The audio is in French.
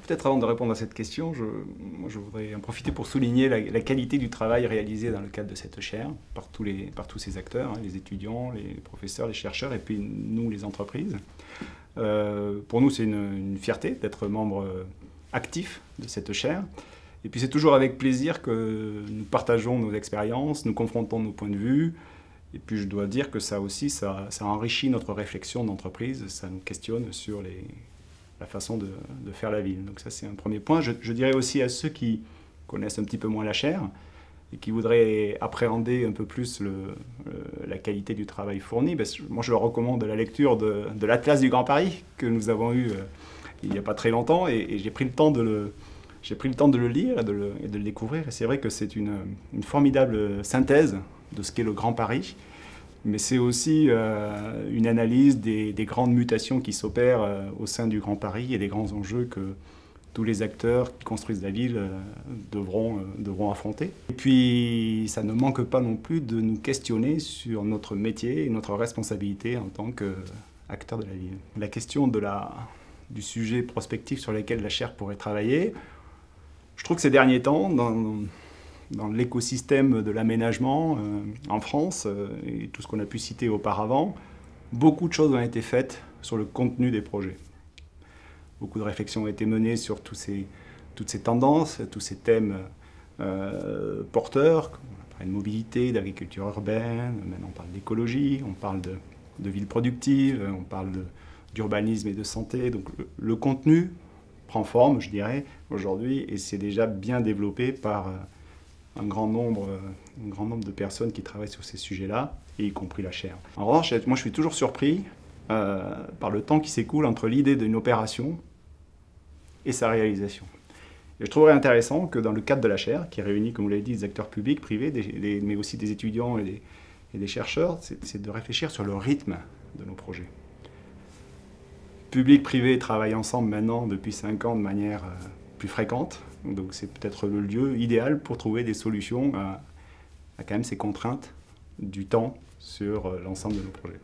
Peut-être avant de répondre à cette question, je voudrais en profiter pour souligner la qualité du travail réalisé dans le cadre de cette chaire par tous ces acteurs, hein, les étudiants, les professeurs, les chercheurs et puis nous, les entreprises. Pour nous, c'est une fierté d'être membre actif de cette chaire. Et puis c'est toujours avec plaisir que nous partageons nos expériences, nous confrontons nos points de vue. Et puis je dois dire que ça aussi, ça enrichit notre réflexion d'entreprise, ça nous questionne sur la façon de faire la ville. Donc ça, c'est un premier point. Je dirais aussi à ceux qui connaissent un petit peu moins la chaire et qui voudraient appréhender un peu plus la qualité du travail fourni, moi je leur recommande la lecture de l'Atlas du Grand Paris que nous avons eu il n'y a pas très longtemps et j'ai pris le temps de le lire et de le découvrir. Et c'est vrai que c'est une formidable synthèse de ce qu'est le Grand Paris. Mais c'est aussi une analyse des grandes mutations qui s'opèrent au sein du Grand Paris et des grands enjeux que tous les acteurs qui construisent la ville devront affronter. Et puis, ça ne manque pas non plus de nous questionner sur notre métier et notre responsabilité en tant qu'acteur de la ville. La question du sujet prospectif sur lequel la chaire pourrait travailler, je trouve que ces derniers temps, dans l'écosystème de l'aménagement en France et tout ce qu'on a pu citer auparavant, beaucoup de choses ont été faites sur le contenu des projets. Beaucoup de réflexions ont été menées sur toutes ces tendances, tous ces thèmes porteurs, on parle de mobilité, d'agriculture urbaine, maintenant on parle d'écologie, on parle de villes productives, on parle d'urbanisme et de santé. Donc le contenu prend forme, je dirais, aujourd'hui, et c'est déjà bien développé par un grand nombre de personnes qui travaillent sur ces sujets-là, et y compris la chaire. En revanche, moi je suis toujours surpris par le temps qui s'écoule entre l'idée d'une opération et sa réalisation. Et je trouverais intéressant que dans le cadre de la chaire, qui réunit, comme vous l'avez dit, des acteurs publics, privés, mais aussi des étudiants et des chercheurs, c'est de réfléchir sur le rythme de nos projets. Public, privé travaillent ensemble maintenant depuis 5 ans de manière plus fréquente. Donc c'est peut-être le lieu idéal pour trouver des solutions à quand même ces contraintes du temps sur l'ensemble de nos projets.